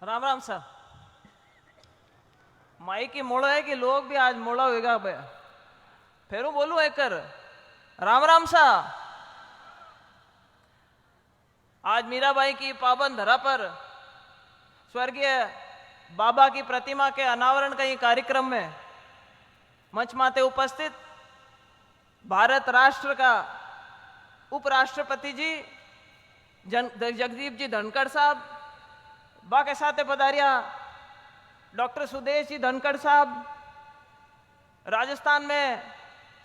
राम राम सा माई की मोड़ो है कि लोग भी आज मोड़ा होगा बे फिर बोलू एक कर राम राम सा। आज मीराबाई की पावन धरा पर स्वर्गीय बाबा की प्रतिमा के अनावरण का ये कार्यक्रम में मंच माते उपस्थित भारत राष्ट्र का उपराष्ट्रपति जी जगदीप जी धनखड़ साहब, बाके साथे पधारिया डॉक्टर सुदेश जी धनखड़ साहब, राजस्थान में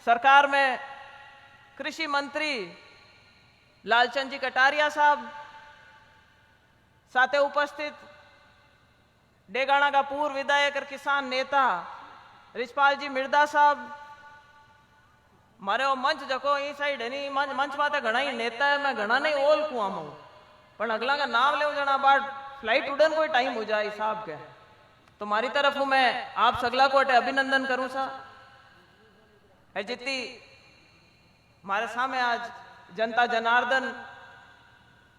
सरकार में कृषि मंत्री लालचंद जी कटारिया साहब, साथे उपस्थित डेगाना का पूर्व विधायक और किसान नेता रिछपाल जी मिर्दा साहब, मारे वो मंच जको ई साइड है नी मंच माते घना ही नेता है, मैं घना नहीं ओल कुआ मऊ पण अगला का नाम ले जना बाद फ्लाइट उड़न कोई टाइम हो जाए साहब के तो मारी तरफ हूं मैं आप सगला को अभिनंदन करूं सा है जितनी हमारे सामने आज जनता जनार्दन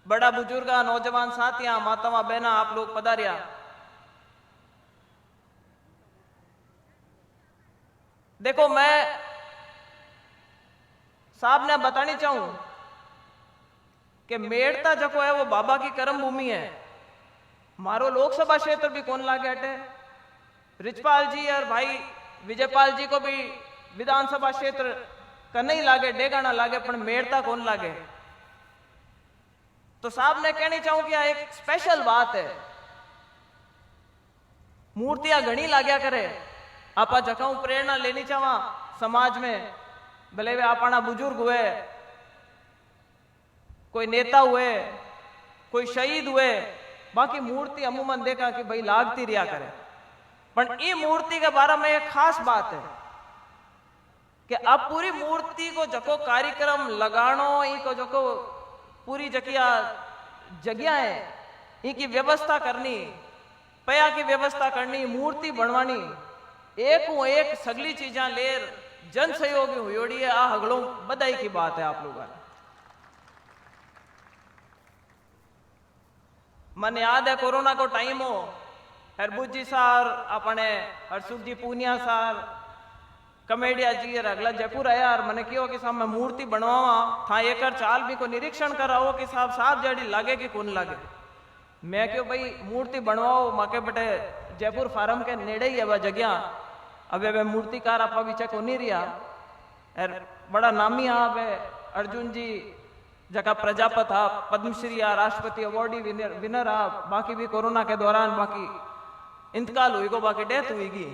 बड़ा बुजुर्गा नौजवान साथियां मातावा बहना आप लोग पधारिया। देखो मैं साहब ने बतानी चाहूं कि मेड़ता जको है वो बाबा की कर्म भूमि है। मारो लोकसभा क्षेत्र भी कौन लागे हटे, रिछपाल जी और भाई विजयपाल जी को भी विधानसभा क्षेत्र का नहीं लागे, डेगाना लागे, पर मेड़ता कौन लागे। तो साहब ने कहनी चाहूं कि एक स्पेशल बात है, मूर्तियां घनी लाग्या करे, आपा जखाऊ प्रेरणा लेनी चाहवा समाज में, भले वे अपना बुजुर्ग हुए, कोई नेता हुए, कोई शहीद हुए, बाकी मूर्ति अमूमन देखा कि भाई लागती रिया करे। पर ई मूर्ति के बारे में एक खास बात है कि अब पूरी मूर्ति को जको कार्यक्रम लगानो, ई को जको पूरी जकिया जगह है, ई की व्यवस्था करनी, पया की व्यवस्था करनी, मूर्ति बनवानी, एक सगली चीजा लेर जन सहयोगी हुई है। आ हगड़ों बधाई की बात है आप लोगों। मन याद है कोरोना को टाइम हो, हरबुज जी सार, अपने हरसुख जी पूनिया सार, कमेडिया जी और अगला जयपुर आया और मैंने क्यों कि साहब मैं मूर्ति बनवावा था एक चाल भी को निरीक्षण कराओ कि साहब साहब जड़ी लागे कि कौन लागे। मैं क्यों भाई मूर्ति बनवाओ माके बटे जयपुर फार्म के नेड़े ही है वह जगह, अब वे मूर्तिकार आपा विचा को नहीं रिया और बड़ा नामी आप है अर्जुन जी जगह प्रजापत आ पद्मश्री आ राष्ट्रपति अवार्डी विनर आ, बाकी भी कोरोना के दौरान बाकी इंतकाल हुई को बाकी डेथ हुईगी।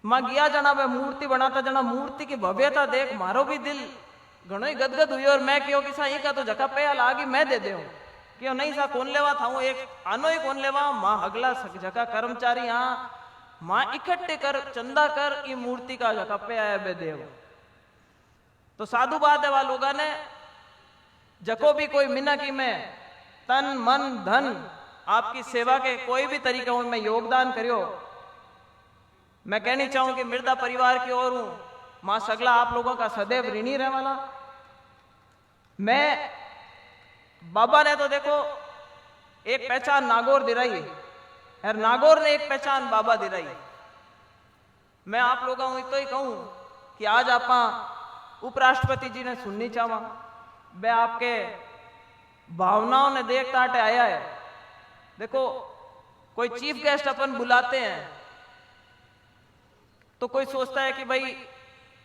मां गया जना वे मूर्ति बनाता जना, मूर्ति की भव्यता देख मारो भी दिल घणो ही गदगद हुई और मैं क्यों कि सा का तो जगह पे लागी मैं दे दे क्यों नहीं सा कौन लेवा था एक आनो ही कौन लेवा मां हगला जगह कर्मचारी हाँ मां इकट्ठे कर चंदा कर ई मूर्ति का जगह पे आया बे देव। तो साधु बात है वा लोगा ने जको भी कोई मिनकी में तन मन धन आपकी सेवा के कोई भी तरीके में योगदान करियो, मैं कहनी चाहूं कि मिर्दा परिवार की ओर हूं, मां सगला आप लोगों का सदैव ऋणी रहे वाला। मैं बाबा ने तो देखो एक पहचान नागौर दिलाई और नागौर ने एक पहचान बाबा दिलाई। मैं आप लोगों को तो ही कहूं कि आज आप उपराष्ट्रपति जी ने सुननी चाहवा, मैं आपके भावनाओं ने देख ताटे आया है। देखो कोई चीफ गेस्ट अपन बुलाते हैं तो कोई सोचता है कि भाई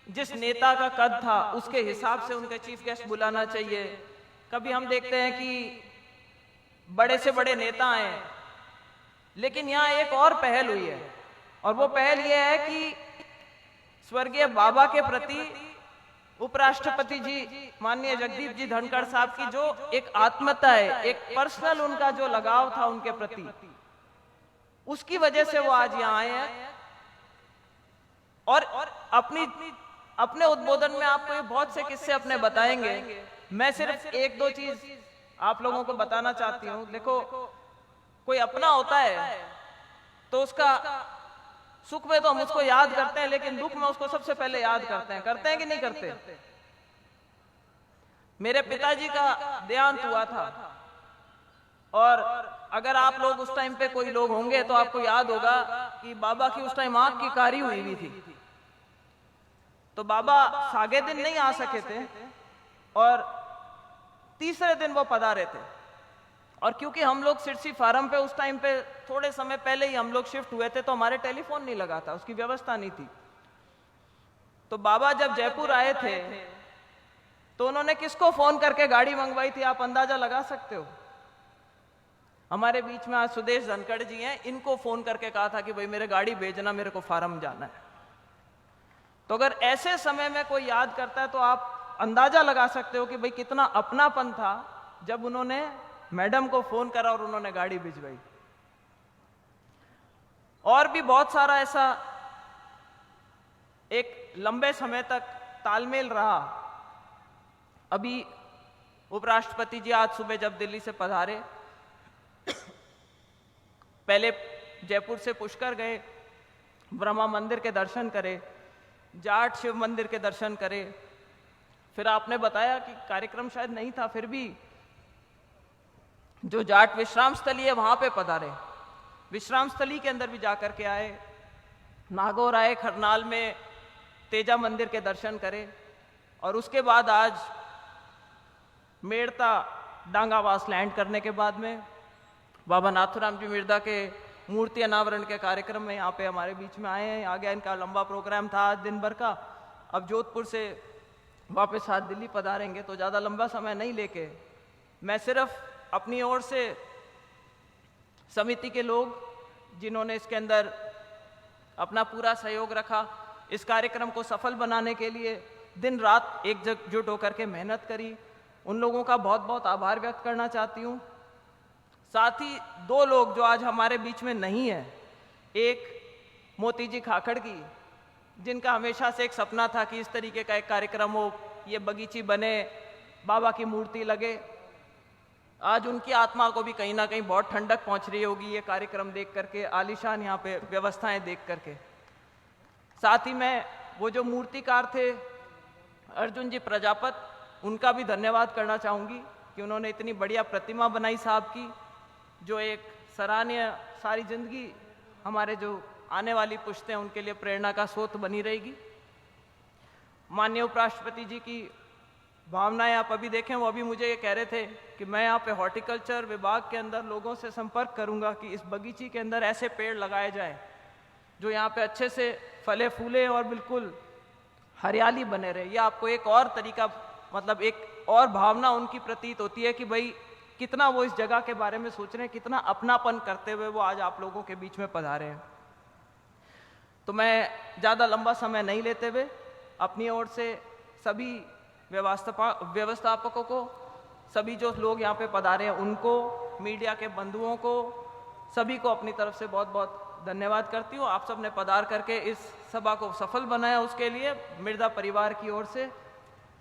जिस नेता का कद था उसके हिसाब से उनके चीफ गेस्ट बुलाना चाहिए। कभी हम देखते हैं कि बड़े से बड़े नेता हैं, लेकिन यहां एक और पहल हुई है और वो पहल ये है कि स्वर्गीय बाबा के प्रति उपराष्ट्रपति जी माननीय जगदीप जी धनखड़ साहब की जो एक आत्मता है, एक पर्सनल उनका जो लगाव था उनके प्रति, उसकी वजह से वो आज यहां आए हैं और अपने उद्बोधन में आपको ये बहुत से किस्से अपने बताएंगे। मैं सिर्फ एक दो चीज आप लोगों को बताना चाहती हूं। देखो कोई अपना होता है तो उसका सुख में तो हम उसको याद करते हैं, लेकिन दुख में उसको सबसे पहले याद करते हैं कि नहीं करते। मेरे पिताजी का देहांत हुआ था और अगर आप लोग उस टाइम पे कोई लोग होंगे तो आपको याद होगा कि बाबा की उस टाइम आंख की कारी हुई थी, तो बाबा सागे दिन नहीं आ सके थे और तीसरे दिन वो पधारे थे। और क्योंकि हम लोग सिरसी फार्म पे उस टाइम पे थोड़े समय पहले ही हम लोग शिफ्ट हुए थे, तो हमारे टेलीफोन नहीं लगा था, उसकी व्यवस्था नहीं थी। तो बाबा जब जयपुर आए थे तो उन्होंने किसको फोन करके गाड़ी मंगवाई थी, आप अंदाजा लगा सकते हो? हमारे बीच में आज सुदेश धनखड़ जी हैं, इनको फोन करके कहा था कि भाई मेरे गाड़ी भेजना, मेरे को फार्म जाना है। तो अगर ऐसे समय में कोई याद करता है तो आप अंदाजा लगा सकते हो कि भाई कितना अपनापन था जब उन्होंने मैडम को फोन करा और उन्होंने गाड़ी भिजवाई। और भी बहुत सारा ऐसा एक लंबे समय तक तालमेल रहा। अभी उपराष्ट्रपति जी आज सुबह जब दिल्ली से पधारे, पहले जयपुर से पुष्कर गए, ब्रह्मा मंदिर के दर्शन करे, जाट शिव मंदिर के दर्शन करे, फिर आपने बताया कि कार्यक्रम शायद नहीं था, फिर भी जो जाट विश्राम स्थली है वहां पे पधारे, विश्राम स्थली के अंदर भी जाकर के आए, नागौर आए, खरनाल में तेजा मंदिर के दर्शन करे, और उसके बाद आज मेड़ता डांगावास लैंड करने के बाद में बाबा नाथुराम जी मिर्दा के मूर्ति अनावरण के कार्यक्रम में यहाँ पे हमारे बीच में आए हैं। आगे इनका लंबा प्रोग्राम था आज दिन भर का, अब जोधपुर से वापस आज दिल्ली पधारेंगे, तो ज़्यादा लंबा समय नहीं लेके मैं सिर्फ अपनी ओर से समिति के लोग जिन्होंने इसके अंदर अपना पूरा सहयोग रखा, इस कार्यक्रम को सफल बनाने के लिए दिन रात एकजुट होकर के मेहनत करी, उन लोगों का बहुत बहुत आभार व्यक्त करना चाहती हूँ। साथ ही दो लोग जो आज हमारे बीच में नहीं है, एक मोती जी खाखड़ की, जिनका हमेशा से एक सपना था कि इस तरीके का एक कार्यक्रम हो, ये बगीची बने, बाबा की मूर्ति लगे। आज उनकी आत्मा को भी कहीं ना कहीं बहुत ठंडक पहुंच रही होगी ये कार्यक्रम देख करके, आलीशान यहाँ पे व्यवस्थाएं देख करके। साथ ही मैं वो जो मूर्तिकार थे अर्जुन जी प्रजापत, उनका भी धन्यवाद करना चाहूँगी कि उन्होंने इतनी बढ़िया प्रतिमा बनाई साहब की, जो एक सराहनीय, सारी जिंदगी हमारे जो आने वाली पुश्तें उनके लिए प्रेरणा का स्रोत बनी रहेगी। माननीय उपराष्ट्रपति जी की भावनाएं आप अभी देखें, वो अभी मुझे ये कह रहे थे कि मैं यहाँ पे हॉर्टिकल्चर विभाग के अंदर लोगों से संपर्क करूंगा कि इस बगीची के अंदर ऐसे पेड़ लगाए जाए जो यहाँ पे अच्छे से फले फूले और बिल्कुल हरियाली बने रहे। ये आपको एक और तरीका, मतलब एक और भावना उनकी प्रतीत होती है कि भाई कितना वो इस जगह के बारे में सोच रहे हैं, कितना अपनापन करते हुए वो आज आप लोगों के बीच में पधारे हैं। तो मैं ज़्यादा लंबा समय नहीं लेते हुए अपनी ओर से सभी व्यवस्थापकों को, सभी जो लोग यहाँ पे पधारे हैं उनको, मीडिया के बंधुओं को, सभी को अपनी तरफ से बहुत बहुत धन्यवाद करती हूँ। आप सब ने पधार करके इस सभा को सफल बनाया, उसके लिए मिर्दा परिवार की ओर से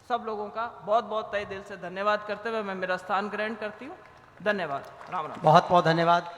सब लोगों का बहुत बहुत तहे दिल से धन्यवाद करते हुए मैं मेरा स्थान ग्रहण करती हूँ। धन्यवाद। राम राम। बहुत बहुत धन्यवाद।